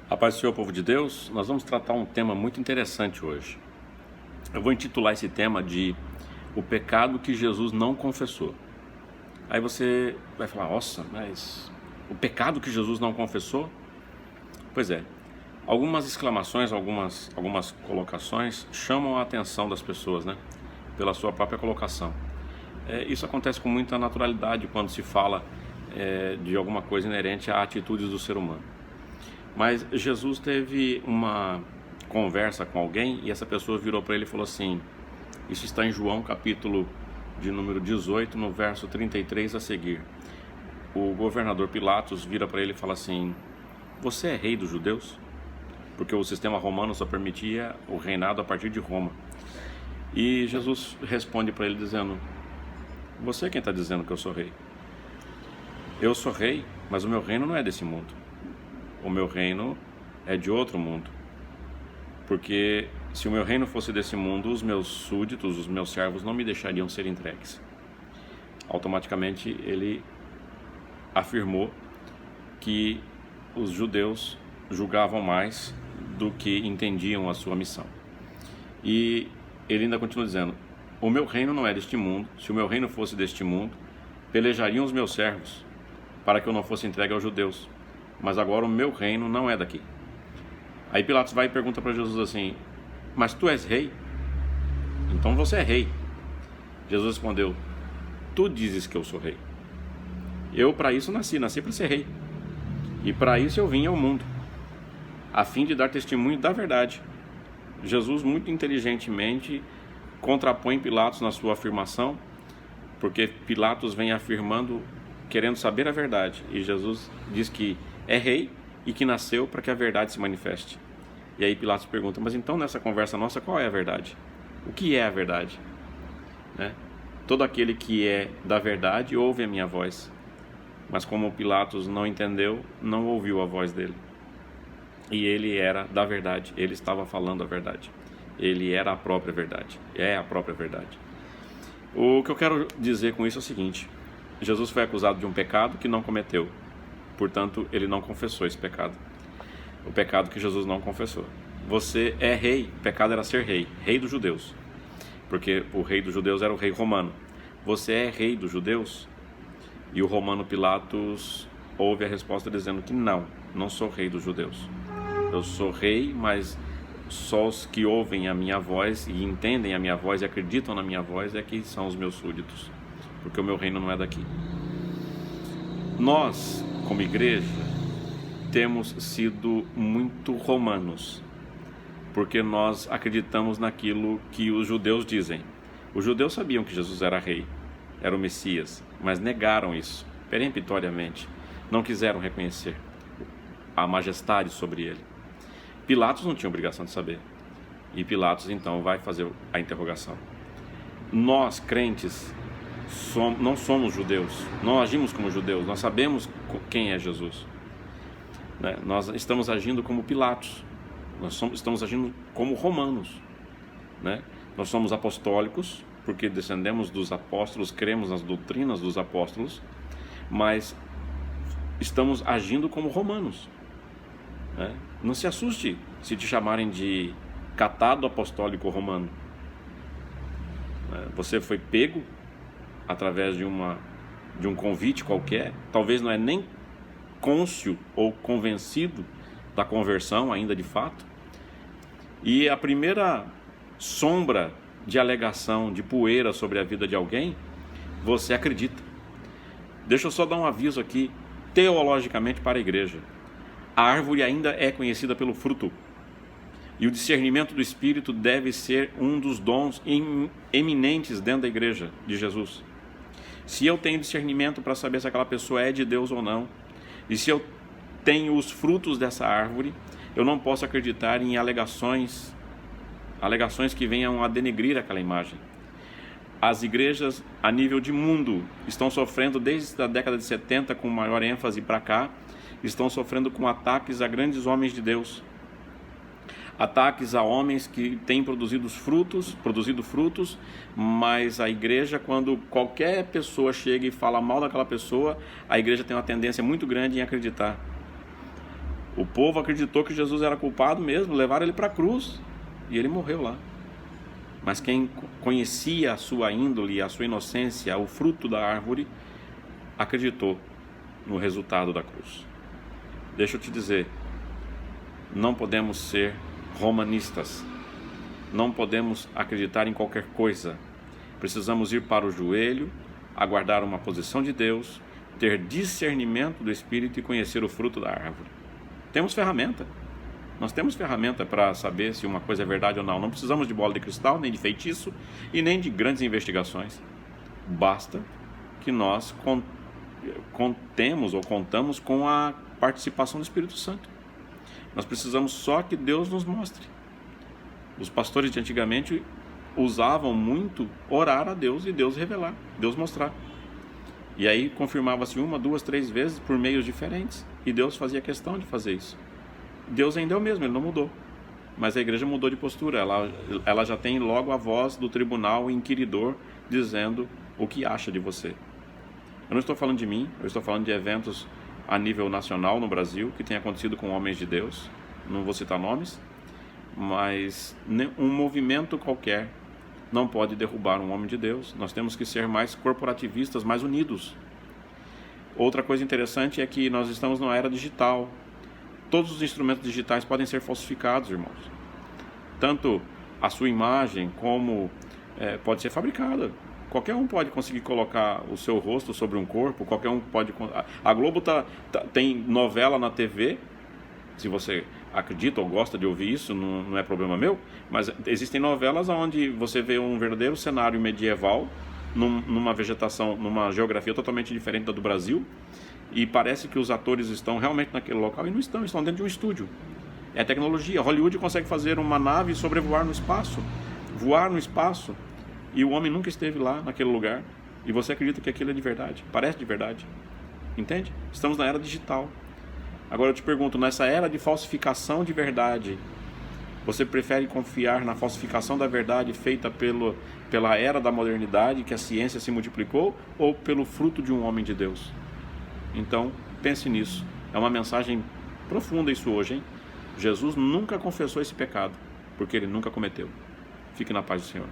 A paz do Senhor, povo de Deus, nós vamos tratar um tema muito interessante hoje. Eu vou intitular esse tema de O Pecado que Jesus não confessou. Aí você vai falar, nossa, mas o pecado que Jesus não confessou? Pois é, algumas exclamações, algumas colocações chamam a atenção das pessoas, né? Pela sua própria colocação. Isso acontece com muita naturalidade quando se fala de alguma coisa inerente a atitudes do ser humano. Mas Jesus teve uma conversa com alguém e essa pessoa virou para ele e falou assim, isso está em João capítulo de número 18, no verso 33 a seguir. O governador Pilatos vira para ele e fala assim, você é rei dos judeus? Porque o sistema romano só permitia o reinado a partir de Roma. E Jesus responde para ele dizendo, você é quem está dizendo que eu sou rei? Eu sou rei, mas o meu reino não é desse mundo. O meu reino é de outro mundo. Porque se o meu reino fosse desse mundo, os meus súditos, os meus servos não me deixariam ser entregues. Automaticamente ele afirmou que os judeus julgavam mais do que entendiam a sua missão. E ele ainda continua dizendo, o meu reino não é deste mundo. Se o meu reino fosse deste mundo, pelejariam os meus servos para que eu não fosse entregue aos judeus. Mas agora o meu reino não é daqui. Aí Pilatos vai e pergunta para Jesus assim, mas tu és rei? Então você é rei. Jesus respondeu, tu dizes que eu sou rei. Eu para isso nasci para ser rei. E para isso eu vim ao mundo, a fim de dar testemunho da verdade. Jesus muito inteligentemente contrapõe Pilatos na sua afirmação, porque Pilatos vem afirmando, querendo saber a verdade. E Jesus diz que é rei e que nasceu para que a verdade se manifeste. E aí Pilatos pergunta, mas então nessa conversa nossa, qual é a verdade? O que é a verdade? Todo aquele que é da verdade ouve a minha voz. Mas como Pilatos não entendeu, não ouviu a voz dele. E ele era da verdade, ele estava falando a verdade. Ele era a própria verdade, é a própria verdade. O que eu quero dizer com isso é o seguinte, Jesus foi acusado de um pecado que não cometeu. Portanto, ele não confessou esse pecado. O pecado que Jesus não confessou. Você é rei, o pecado era ser rei, rei dos judeus. Porque o rei dos judeus era o rei romano. Você é rei dos judeus? E o romano Pilatos ouve a resposta dizendo que não sou rei dos judeus. Eu sou rei, mas só os que ouvem a minha voz e entendem a minha voz e acreditam na minha voz é que são os meus súditos. Porque o meu reino não é daqui. Nós, como igreja, temos sido muito romanos, porque nós acreditamos naquilo que os judeus dizem. Os judeus sabiam que Jesus era rei, era o Messias, mas negaram isso, peremptoriamente. Não quiseram reconhecer a majestade sobre ele. Pilatos não tinha obrigação de saber. E Pilatos então vai fazer a interrogação. Nós, crentes, não somos judeus, não agimos como judeus, nós sabemos quem é Jesus. Nós estamos agindo como Pilatos, estamos agindo como romanos. Nós somos apostólicos, porque descendemos dos apóstolos, cremos nas doutrinas dos apóstolos, mas estamos agindo como romanos. Não se assuste se te chamarem de catado apostólico romano. Você foi pego através de um convite qualquer, talvez não é nem cônscio ou convencido da conversão ainda de fato, e a primeira sombra de alegação, de poeira sobre a vida de alguém, você acredita. Deixa eu só dar um aviso aqui, teologicamente para a igreja. A árvore ainda é conhecida pelo fruto, e o discernimento do Espírito deve ser um dos dons eminentes dentro da igreja de Jesus. Se eu tenho discernimento para saber se aquela pessoa é de Deus ou não, e se eu tenho os frutos dessa árvore, eu não posso acreditar em alegações que venham a denegrir aquela imagem. As igrejas a nível de mundo estão sofrendo desde a década de 70, com maior ênfase para cá, estão sofrendo com ataques a grandes homens de Deus. Ataques a homens que têm produzido frutos, mas a igreja, quando qualquer pessoa chega e fala mal daquela pessoa, a igreja tem uma tendência muito grande em acreditar. O povo acreditou que Jesus era culpado mesmo, levaram ele para a cruz e ele morreu lá. Mas quem conhecia a sua índole, a sua inocência, o fruto da árvore, acreditou no resultado da cruz. Deixa eu te dizer, não podemos ser romanistas, não podemos acreditar em qualquer coisa. Precisamos ir para o joelho, aguardar uma posição de Deus, ter discernimento do Espírito e conhecer o fruto da árvore. Temos ferramenta. Nós temos ferramenta para saber se uma coisa é verdade ou não. Não precisamos de bola de cristal, nem de feitiço e nem de grandes investigações. Basta que nós contamos com a participação do Espírito Santo. Nós precisamos só que Deus nos mostre. Os pastores de antigamente usavam muito orar a Deus e Deus revelar, Deus mostrar. E aí confirmava-se 1, 2, 3 vezes por meios diferentes. E Deus fazia questão de fazer isso. Deus ainda é o mesmo, Ele não mudou. Mas a igreja mudou de postura. Ela já tem logo a voz do tribunal inquiridor dizendo o que acha de você. Eu não estou falando de mim, eu estou falando de eventos a nível nacional no Brasil, que tem acontecido com homens de Deus. Não vou citar nomes, mas um movimento qualquer não pode derrubar um homem de Deus. Nós temos que ser mais corporativistas, mais unidos. Outra coisa interessante é que nós estamos numa era digital. Todos os instrumentos digitais podem ser falsificados, irmãos. Tanto a sua imagem como pode ser fabricada. Qualquer um pode conseguir colocar o seu rosto sobre um corpo, qualquer um pode... A Globo tem novela na TV, se você acredita ou gosta de ouvir isso, não é problema meu, mas existem novelas onde você vê um verdadeiro cenário medieval, numa vegetação, numa geografia totalmente diferente da do Brasil, e parece que os atores estão realmente naquele local, e não estão dentro de um estúdio. É tecnologia. Hollywood consegue fazer uma nave sobrevoar no espaço, voar no espaço, e o homem nunca esteve lá, naquele lugar, e você acredita que aquilo é de verdade, parece de verdade. Entende? Estamos na era digital. Agora eu te pergunto, nessa era de falsificação de verdade, você prefere confiar na falsificação da verdade feita pela era da modernidade, que a ciência se multiplicou, ou pelo fruto de um homem de Deus? Então, pense nisso. É uma mensagem profunda isso hoje, hein? Jesus nunca confessou esse pecado, porque ele nunca cometeu. Fique na paz do Senhor.